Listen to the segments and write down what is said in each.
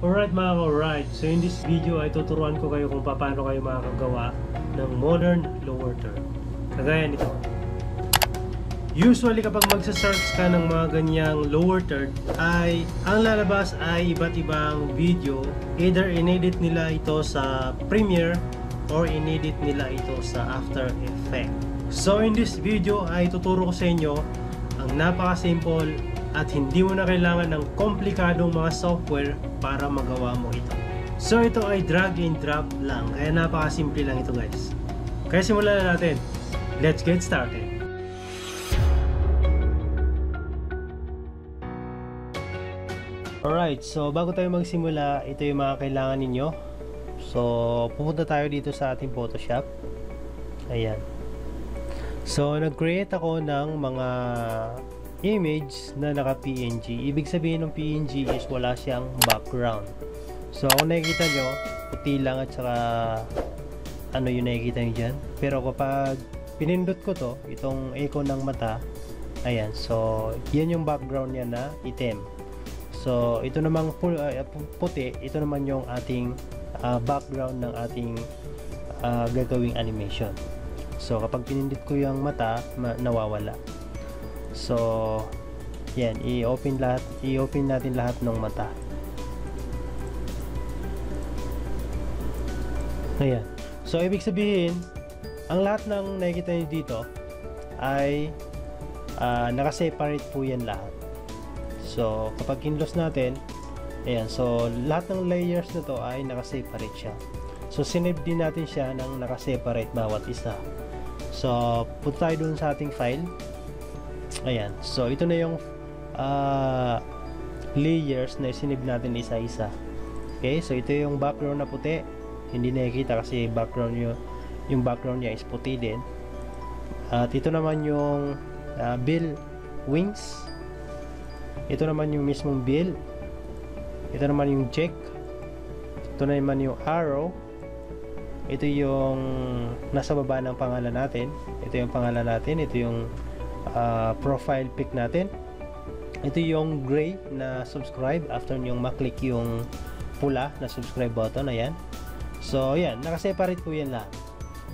Alright mga ka-ride, so in this video ay tuturuan ko kayo kung paano kayo makakagawa ng modern lower third. Kagaya nito. Usually kapag magsa-search ka ng mga ganyang lower third ay ang lalabas ay iba't ibang video. Either inedit nila ito sa Premiere or inedit nila ito sa After Effects. So in this video ay tuturo ko sa inyo ang napaka-simple at hindi mo na kailangan ng komplikadong mga software para magawa mo ito. So ito ay drag and drop lang, kaya napakasimple lang ito guys. Kaya simulan na natin. Let's get started. Alright, so bago tayo magsimula, ito yung mga kailangan ninyo. So pupunta tayo dito sa ating Photoshop. Ayan. So nag-create ako ng mga image na naka PNG. Ibig sabihin ng PNG is wala siyang background. So kung nakikita nyo, puti lang at saka ano yung nakikita nyo dyan. Pero kapag pinindot ko to, itong icon ng mata, ayan, so yan yung background niya na itim. So ito namang puti, ito naman yung ating background ng ating gagawing animation. So kapag pinindot ko yung mata, nawawala. So yan, i-open natin lahat ng mata. Ayan. So ibig sabihin, ang lahat ng nakikita niyo dito ay naka-separate po yan lahat. So kapag kinlos natin, ayan, so lahat ng layers na to ay naka-separate siya. So sinave din natin siya ng naka-separate bawat isa. So punta tayo dun sa ating file. Ayan, so ito na yung layers na sinib natin isa-isa. Okay, so ito yung background na puti, hindi nakikita kasi yung background niya is puti din. At ito naman yung bill wings, ito naman yung mismong bill, ito naman yung check, ito naman yung arrow, ito yung nasa baba ng pangalan natin, ito yung pangalan natin, ito yung profile pic natin, ito yung gray na subscribe after nyong maklik yung pula na subscribe button. Ayan, so yan, nakaseparate po yan lahat.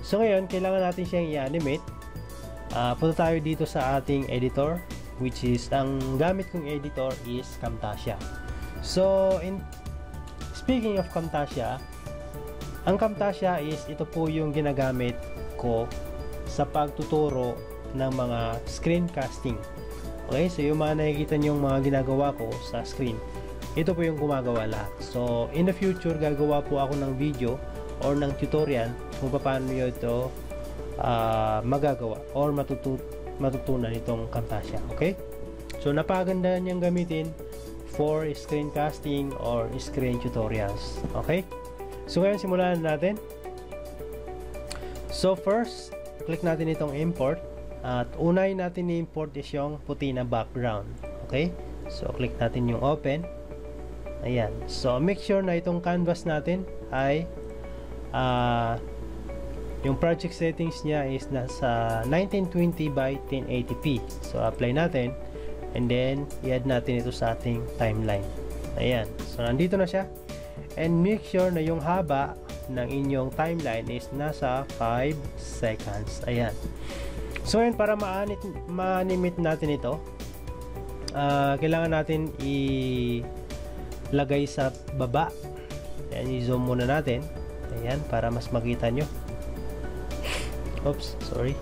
So ngayon kailangan natin siyang i-animate. Punta tayo dito sa ating editor, which is ang gamit kong editor is Camtasia. So speaking of Camtasia, ang Camtasia is ito po yung ginagamit ko sa pagtuturo ng mga screencasting. Okay, so yung mga nakikita nyo yung mga ginagawa ko sa screen, ito po yung gumagawa lahat. So in the future, gagawa po ako ng video or ng tutorial kung paano nyo ito magagawa or matutunan itong Camtasia. Okay, so napakaganda niyang gamitin for screencasting or screen tutorials. Okay, so ngayon simulan natin. So first, click natin itong import. At unahin natin i-import is yung puti na background. Okay, so click natin yung open. Ayan, so make sure na itong canvas natin ay yung project settings niya is nasa 1920 by 1080p. So apply natin and then i-add natin ito sa ating timeline. Ayan, so nandito na siya. And make sure na yung haba ng inyong timeline is nasa 5 seconds. Ayan. So yun, para ma-animate natin ito, kailangan natin ilagay sa baba. Ayan, i-zoom muna natin. Ayan, para mas makita nyo. Oops, sorry.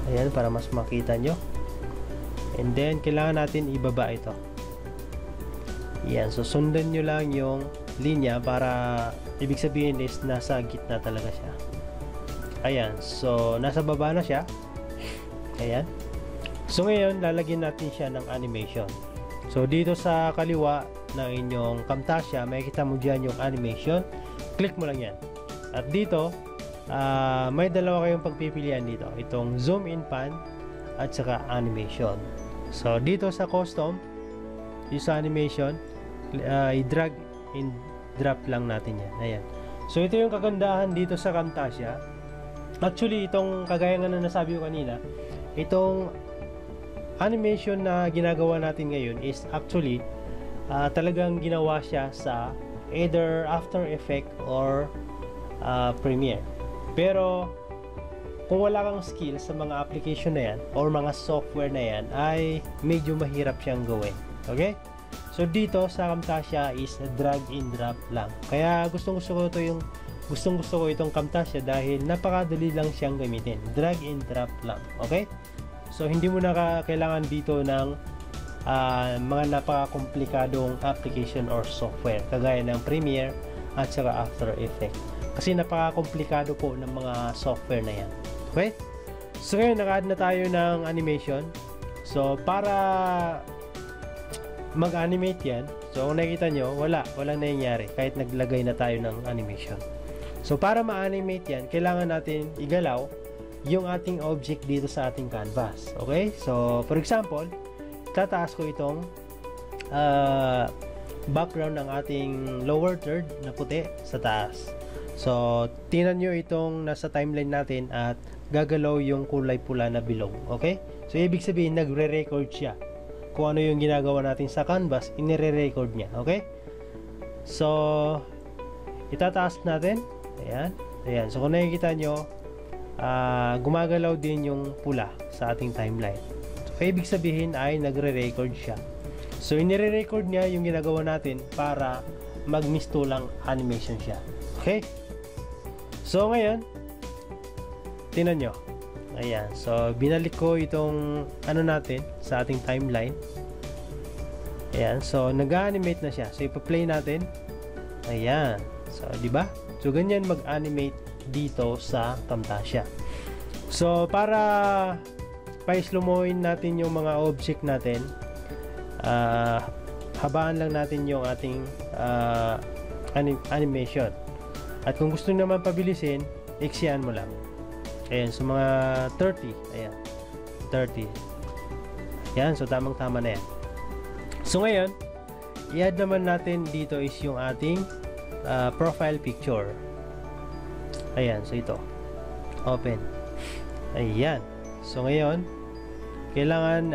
Ayan, para mas makita nyo. And then, kailangan natin ibaba ito. Ayan, so sundan nyo lang yung linya para ibig sabihin is nasa gitna talaga siya. Ayan, so nasa baba na siya. Ayan. So ngayon, lalagyan natin siya ng animation. So dito sa kaliwa ng inyong Camtasia, makikita mo dyan yung animation. Click mo lang yan. At dito, may dalawa kayong pagpipilian dito. Itong zoom in pan at saka animation. So dito sa custom, yung sa animation, i-drag and drop lang natin yan. Ayan. So ito yung kagandahan dito sa Camtasia. Actually, itong kagaya nga na nasabi ko kanina, itong animation na ginagawa natin ngayon is actually talagang ginawa siya sa either After Effects or Premiere. Pero kung wala kang skill sa mga application na yan or mga software na yan, ay medyo mahirap siyang gawin. Okay? So dito sa Camtasia is drag and drop lang. Kaya gustong gusto ko itong Camtasia dahil napakadali lang siyang gamitin. Drag and drop lang. Okay? So hindi mo na kailangan dito ng mga napaka-komplikadong application or software kagaya ng Premiere at saka After Effects. Kasi napaka-komplikado po ng mga software na yan. Okay? So ngayon naka-add na tayo ng animation. So para mag-animate yan, so kung nakikita nyo, walang nangyayari kahit naglagay na tayo ng animation. So para ma-animate yan, kailangan natin igalaw yung ating object dito sa ating canvas. Okay? So for example, tataas ko itong background ng ating lower third na puti sa taas. So tingnan nyo itong nasa timeline natin at gagalaw yung kulay pula na below. Okay? So ibig sabihin nagre-record siya. Kung ano yung ginagawa natin sa canvas, inire-record niya. Okay? So itataas natin. Ayan. Ayan. So kung nakikita nyo, gumagalaw din yung pula sa ating timeline. So ibig sabihin ay nagre-record siya. So inire-record niya yung ginagawa natin para magmistulang animation siya. Okay? So ngayon, tingnan nyo. Ayan. So binalik ko itong ano natin sa ating timeline. Ayan. So nag-animate na siya. So ipa-play natin. Ayan. So di ba? So ganyan mag-animate dito sa Camtasia. So para pa-slowmoin natin yung mga object natin, habaan lang natin yung ating animation. At kung gusto naman pabilisin, iksian mo lang. Ayan, so mga 30. Ayan, 30. Ayan, so tamang-tama na yan. So ngayon, i-add naman natin dito is yung ating profile picture. Ayan, so ito. Open. Ayan. So ngayon, kailangan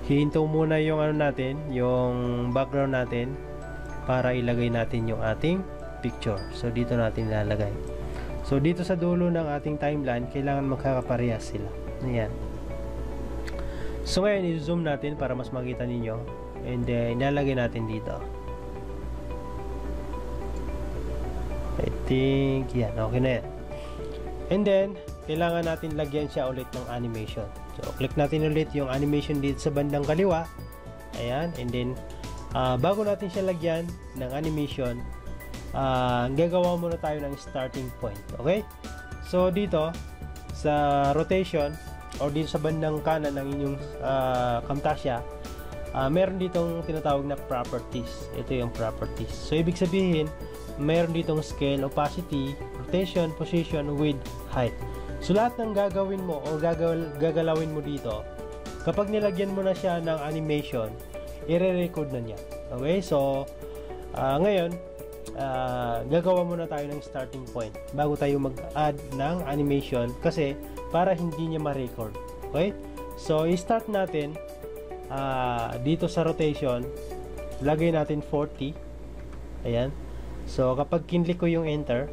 hihinto muna yung ano natin, yung background natin para ilagay natin yung ating picture. So dito natin ilalagay. So dito sa dulo ng ating timeline, kailangan magkakaparehas sila. Ayan. So ngayon i-zoom natin para mas makita ninyo, and then ilalagay natin dito. I think yan, okay na yan. And then kailangan natin lagyan siya ulit ng animation. So click natin ulit yung animation dito sa bandang kaliwa. Ayan, and then bago natin siya lagyan ng animation, gagawa muna tayo ng starting point. Okay? So dito sa rotation or dito sa bandang kanan ng inyong Camtasia, meron ditong tinatawag na properties. Ito yung properties. So ibig sabihin, meron ditong scale, opacity, rotation, position, width, height. So lahat ng gagawin mo o gagalawin mo dito, kapag nilagyan mo na siya ng animation, i-record na niya. Okay? So ngayon, gagawa muna tayo ng starting point bago tayo mag-add ng animation, kasi para hindi niya ma-record. Okay? So i-start natin dito sa rotation, lagay natin 40. Ayan. So kapag kinlik ko yung enter,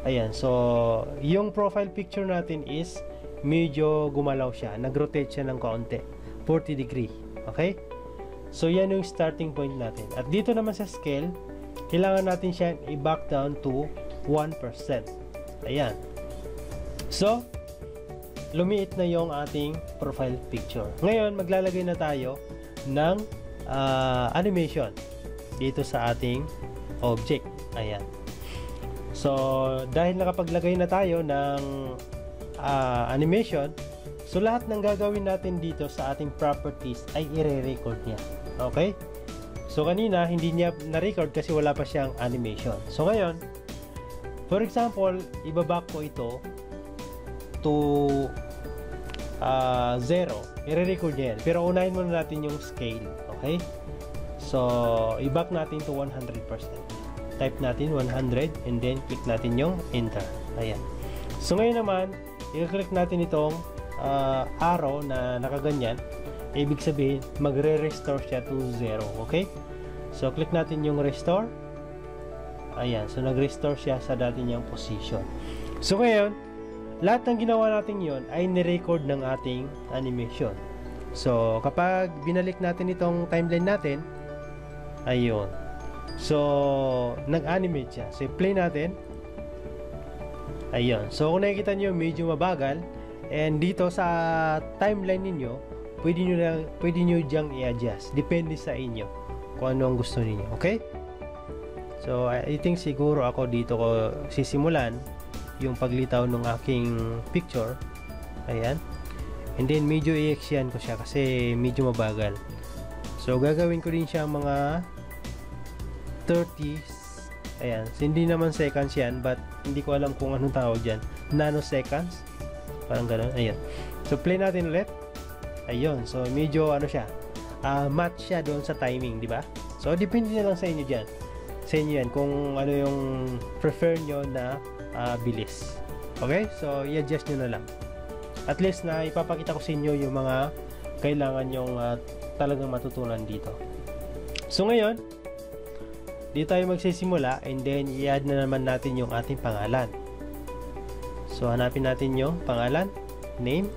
ayan, so yung profile picture natin is medyo gumalaw siya, nag-rotate siya ng kaunti, 40 degree. Okay? So yan yung starting point natin. At dito naman sa scale, kailangan natin siya i-back down to 1%. Ayan. So lumiit na yung ating profile picture. Ngayon maglalagay na tayo ng animation dito sa ating object. Ayan. So dahil nakapaglagay na tayo ng animation, so lahat ng gagawin natin dito sa ating properties ay i-record niya. Okay? So kanina hindi niya na-record kasi wala pa siyang animation. So ngayon, for example, ibaback ko ito to 0. I-record niya yan. Pero unahin muna natin yung scale. Okay? So i-back natin to 100%. Type natin 100 and then click natin yung enter. Ayan. So ngayon naman, i-click natin itong arrow na nakaganyan ibig sabihin magre-restore siya to 0. Okay, so click natin yung restore. Ayan, so nag-restore siya sa dati niyang position. So ngayon, lahat ng ginawa natin yon ay ni-record ng ating animation. So kapag binalik natin itong timeline natin, ayun, so nag-animate siya. So play natin. Ayun, so kung nakikita nyo medyo mabagal, and dito sa timeline ninyo, pwede nyo diyang i-adjust. Depende sa inyo kung ano ang gusto niyo. Okay? So, I think siguro ako dito ko sisimulan yung paglitaw ng aking picture. Ayan. And then, medyo i-exyan ko siya kasi medyo mabagal. So, gagawin ko din siya mga 30. Ayan. So, hindi naman seconds yan, but hindi ko alam kung anong tawag dyan. Nanoseconds. Parang gano'n. Ayan. So, play natin ulit. Ayun. So, medyo ano siya. Match siya doon sa timing, di ba? So, depende na lang sa inyo dyan. Sa inyo yan. Kung ano yung prefer nyo na bilis. Okay? So, i-adjust nyo na lang. At least na ipapakita ko sa inyo yung mga kailangan nyong talagang matutunan dito. So, ngayon, dito tayo magsisimula and then i-add na naman natin yung ating pangalan. So, hanapin natin yung pangalan, name,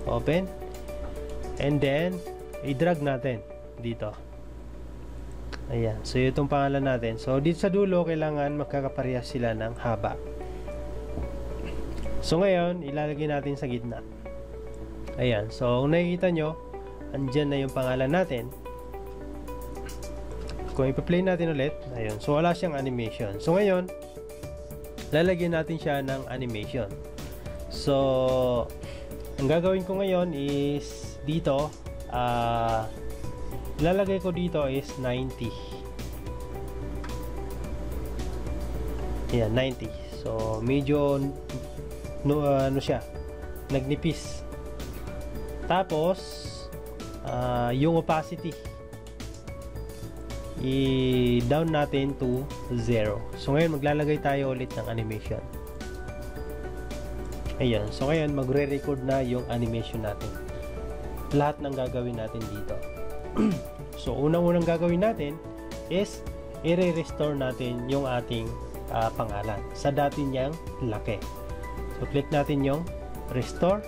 open, and then, i-drag natin dito. Ayan. So, itong pangalan natin. So, dito sa dulo, kailangan magkakaparehas sila ng haba. So, ngayon, ilalagay natin sa gitna. Ayan. So, kung nakikita nyo, andyan na yung pangalan natin. Kung ipa-play natin ulit, ayun. So, wala siyang animation. So, ngayon, lalagyan natin siya ng animation. So, ang gagawin ko ngayon is dito, lalagay ko dito is 90. Ayan, 90. So, medyo ano siya, nagnipis. Tapos, yung opacity, i-down natin to 0. So ngayon maglalagay tayo ulit ng animation. Ayan. So ngayon magre-record na yung animation natin. Lahat ng gagawin natin dito. So unang-unang gagawin natin is i-restore natin yung ating pangalan sa dati niyang laki. So click natin yung restore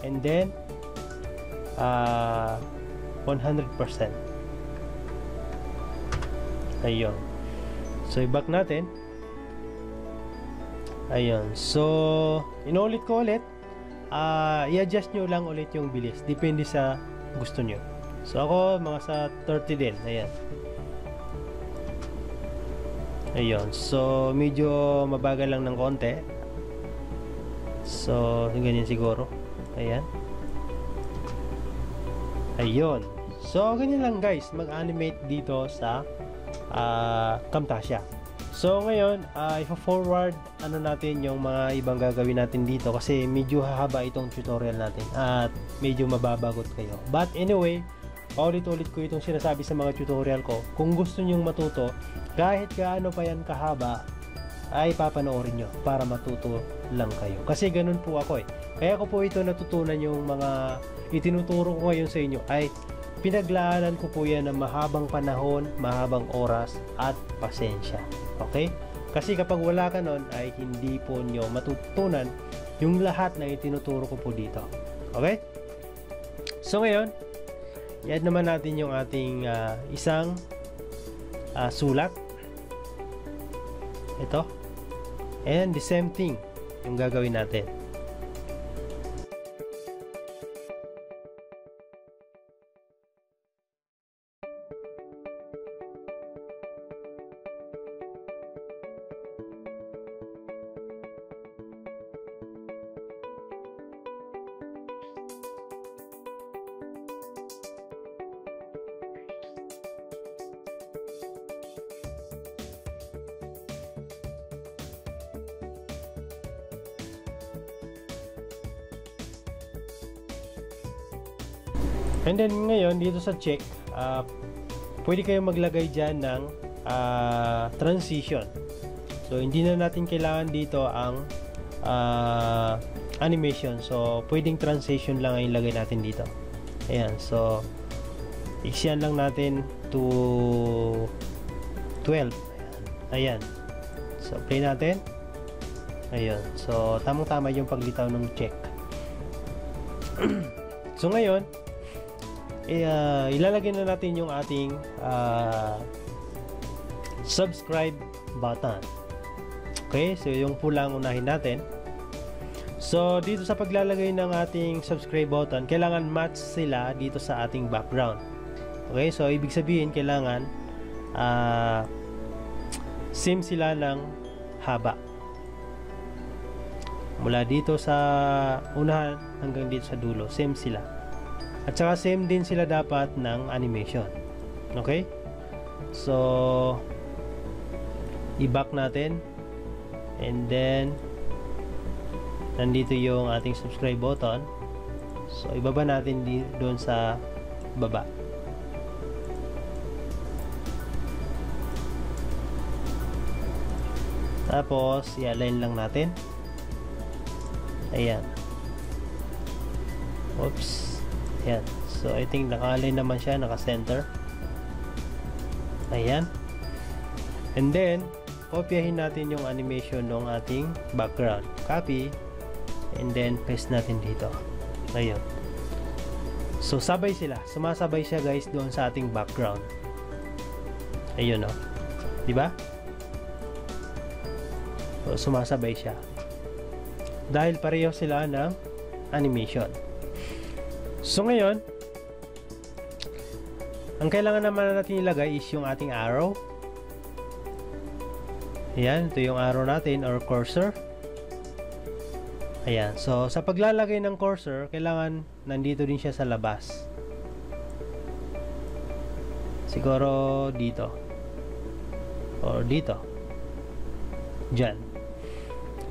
and then 100%. Ayun. So, i-back natin. Ayun. So, inulit ko ulit. I-adjust nyo lang ulit yung bilis. Depende sa gusto nyo. So, ako, mga sa 30 din. Ayan. Ayun. So, medyo mabagal lang ng konti. So, ganyan siguro. Ayan. Ayun. So, ganyan lang guys. Mag-animate dito sa Camtasia. So ngayon, ipa-forward natin yung mga ibang gagawin natin dito kasi medyo hahaba itong tutorial natin at medyo mababagot kayo. But anyway, paulit-ulit ko itong sinasabi sa mga tutorial ko. Kung gusto nyong matuto, kahit gaano pa yan kahaba, ay papanoorin nyo para matuto lang kayo. Kasi ganun po ako eh. Kaya ko po ito natutunan yung mga itinuturo ko ngayon sa inyo ay pinaglaanan ko po yan ng mahabang panahon, mahabang oras at pasensya. Okay? Kasi kapag wala ka nun ay hindi po nyo matutunan yung lahat na itinuturo ko po dito. Okay? So ngayon, i-add naman natin yung ating isang sulat. Ito. And the same thing yung gagawin natin. And then ngayon dito sa check, pwede kayong maglagay dyan ng transition. So hindi na natin kailangan dito ang animation. So pwedeng transition lang ang ilagay natin dito. Ayan, so iksiyan lang natin to 12. Ayan. So play natin. Ayun. So tamang-tama yung paglitaw ng check. So ngayon, ilalagay na natin yung ating subscribe button. Okay, so yung pula ang unahin natin. So dito sa paglalagay ng ating subscribe button, kailangan match sila dito sa ating background. Okay, so ibig sabihin kailangan same sila ng haba. Mula dito sa unahan hanggang dito sa dulo, same sila. At saka same din sila dapat ng animation. Okay? So i-back natin. And then nandito yung ating subscribe button. So ibaba natin doon sa baba. Tapos i-align lang natin. Ayan. Oops. Ayan. So I think naka-align naman siya, naka-center. Ayan. And then kopyahin natin yung animation ng ating background. Copy. And then paste natin dito. Ayun. So sabay sila. Sumasabay siya guys doon sa ating background. Ayun oh. Diba? So sumasabay siya. Dahil pareho sila ng animation. So ngayon, ang kailangan naman natin ilagay is yung ating arrow. Ayan, ito yung arrow natin or cursor. Ayan, so sa paglalagay ng cursor, kailangan nandito din siya sa labas. Siguro dito. Or dito. Diyan.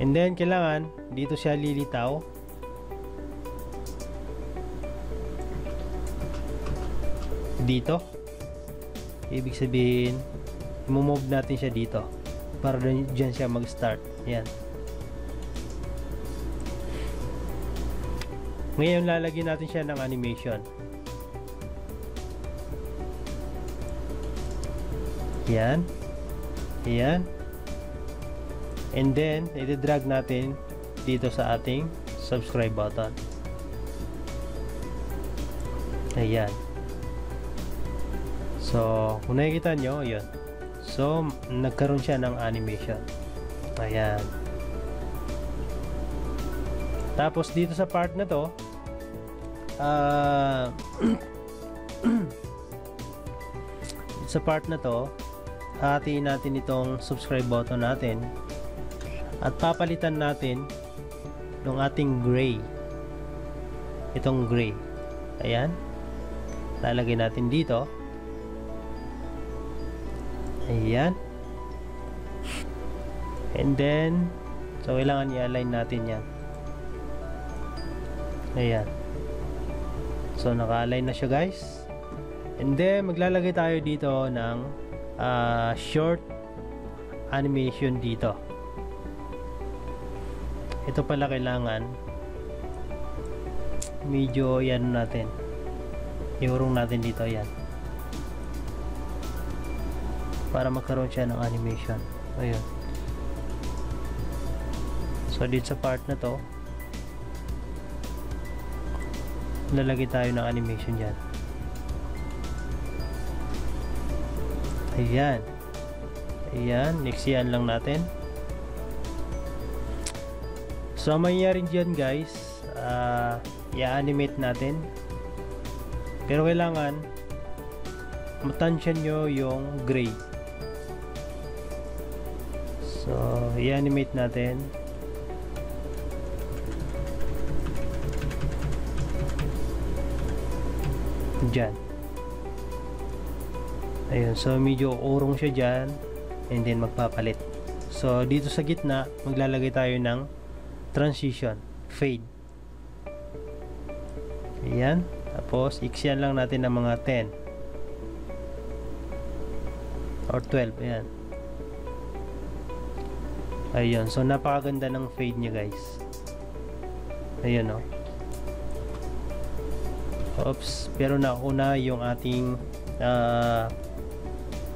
And then, kailangan dito siya lilitaw. Dito. Ibig sabihin, i-move natin siya dito. Para dyan siya mag-start. Ayan. Ngayon, lalagyan natin siya ng animation. Ayan. Ayan. And then, i-drag natin dito sa ating subscribe button. Ayan. So, kung nakikita nyo, yun. So, nagkaroon siya ng animation. Ayan. Tapos, dito sa part na to, sa part na to, hatiin natin itong subscribe button natin at papalitan natin ng ating gray. Itong gray. Ayan. Lalagay natin dito. Ayan. And then, so kailangan i-align natin yan. Ayan. So naka-align na siya guys. And then, maglalagay tayo dito ng short animation dito. Ito pala kailangan medyo yan natin. Iurong natin dito yan. Para magkaroon siya ng animation. Ayun. So dito sa part na to, lalagay tayo ng animation dyan. Ayan. Ayan. Nexian lang natin. So ang mangyayari dyan guys, i-animate natin. Pero kailangan matansyan nyo yung gray. So i-animate natin. Dyan. Ayun, so medyo urong siya dyan and then magpapalit. So dito sa gitna maglalagay tayo ng transition, fade. Ayan, tapos iksiyan lang natin ng mga 10 or 12. Ayan. Ayun, so napakaganda ng fade niya guys. Ayun o. Oops, pero nauna yung ating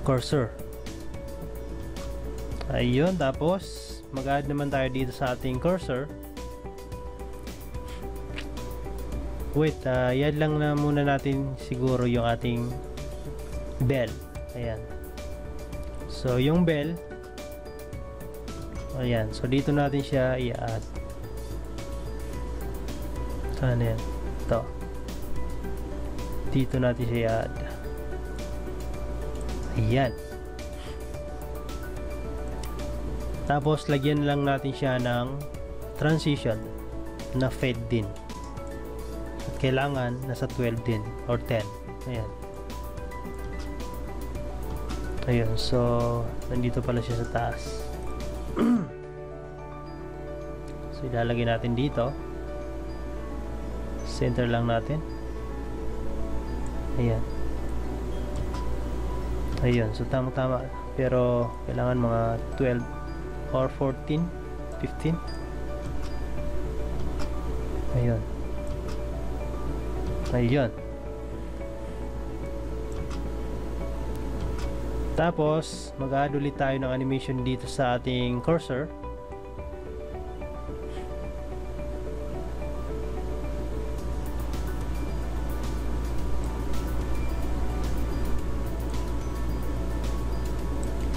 cursor. Ayun, tapos mag-add naman tayo dito sa ating cursor. Wait, yan lang na muna natin siguro yung ating bell. Ayan. So, yung bell, ayan. So, dito natin siya i-add. Saan yan? Ito. Dito natin siya i-add. Ayan. Tapos, lagyan lang natin siya ng transition na fade din. At kailangan nasa 12 din or 10. Ayan. Ayun. So, nandito pala siya sa taas. So, ilalagay natin dito. Center lang natin. Ayan. Ayun. So, tama-tama. Pero, kailangan mga 12 or 14, 15. Ayun. Ayun. Tapos, mag-add ulit tayo ng animation dito sa ating cursor.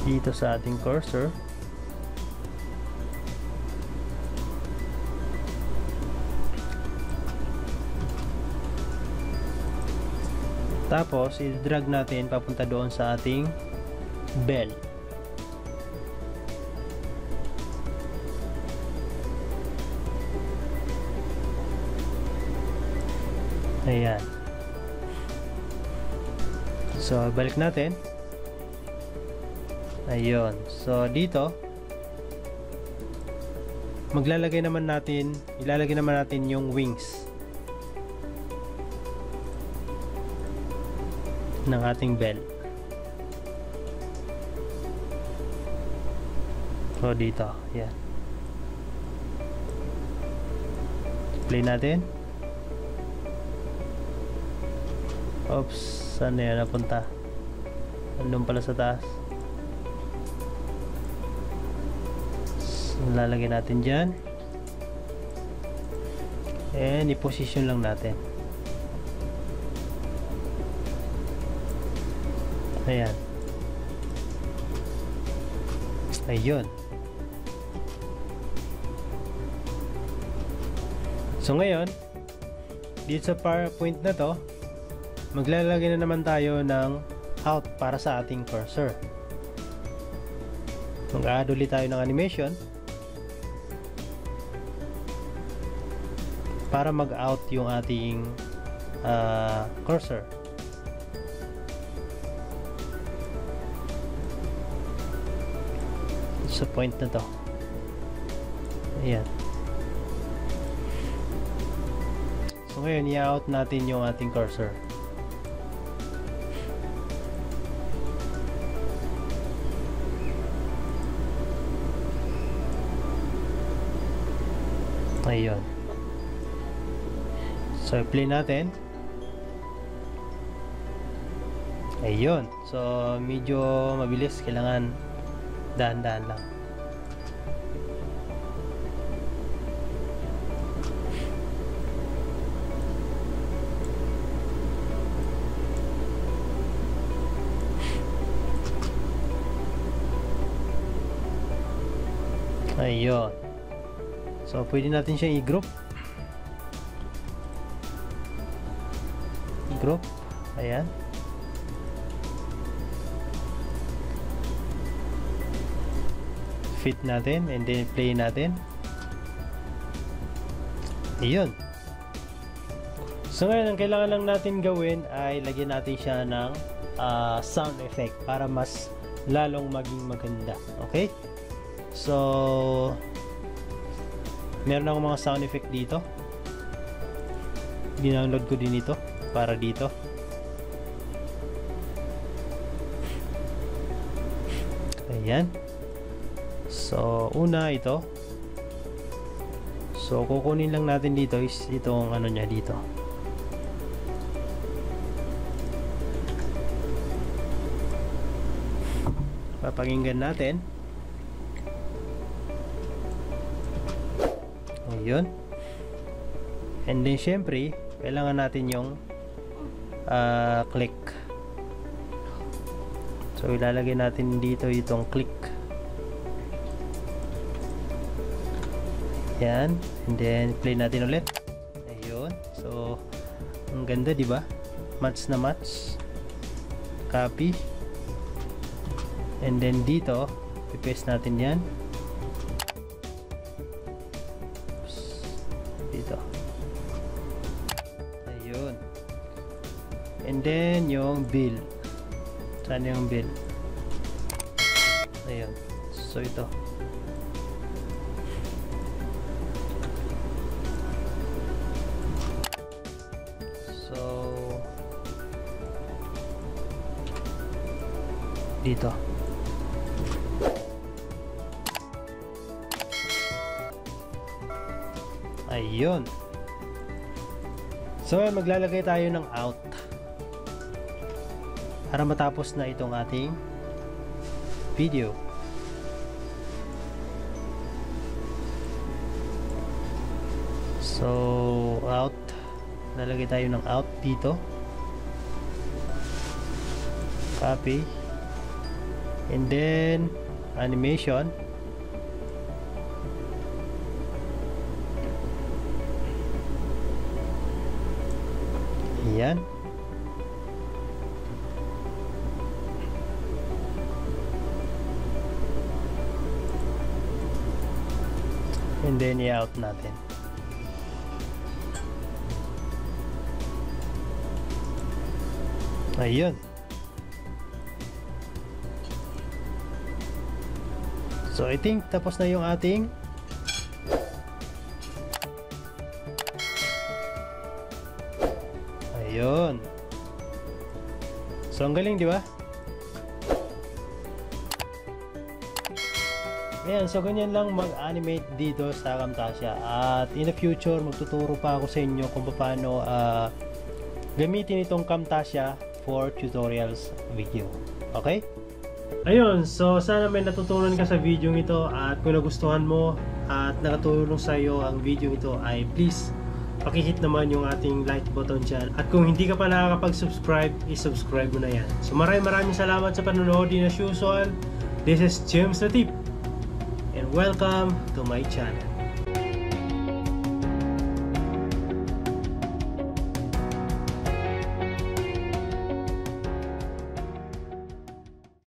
Dito sa ating cursor. Tapos, i-drag natin papunta doon sa ating bell. Ayan. So, balik natin. Ayun. So, dito, ilalagay naman natin yung wings ng ating bell. So, dito. Yan. Play natin. Oops. Saan na yan napunta? Andun pala sa taas. So, lalagay natin dyan. And, i-position lang natin. Ayan. Ayun. So ngayon, dito sa PowerPoint na to, maglalagay na naman tayo ng out para sa ating cursor. Mag-add ulit tayo ng animation para mag-out yung ating cursor. Sa point na to. Ayan. So ngayon, i-out natin yung ating cursor. Ayun. So, play natin. Ayun. So, medyo mabilis. Kailangan dahan-dahan lang. Ayun. So, pwede natin siyang i-group. I-group. Ayan. Fit natin and then play natin. Ayun. So ngayon, ang kailangan lang natin gawin ay lagyan natin siya ng sound effect para mas lalong maging maganda. Okay? So, meron akong mga sound effect dito. Dinownload ko din ito para dito. Ayan. So, una ito. So, kukunin lang natin dito is itong ano niya dito. Papakinggan natin. Ayun. And then syempre, kailangan natin yung click. So ilalagay natin dito itong click. Yan. And then play natin ulit. Ayun. So ang ganda, di ba? Match na match. Copy. And then dito, i-paste natin yan. Dito. Ayun. And then yung bill. Saan yung bill? Ayun. So ito. So dito. Ayun. So maglalagay tayo ng out para matapos na itong ating video. So out, lalagay tayo ng out dito. Copy. And then animation. Ayan. And then i-out natin. Ayun. So I think tapos na yung ating ayun. So ang galing, di ba? Ayan, so ganyan lang mag-animate dito sa Camtasia. At in the future, magtuturo pa ako sa inyo kung paano gamitin itong Camtasia for tutorials video. Okay? Ayun, so sana may natutunan ka sa video ito, at kung nagustuhan mo at nakatulong sa iyo ang video ito, ay please pakihit naman yung ating like button dyan. At kung hindi ka pa nakakapag-subscribe, i-subscribe mo na yan. So maraming salamat sa panonood. As usual, this is James the Tip, and welcome to my channel.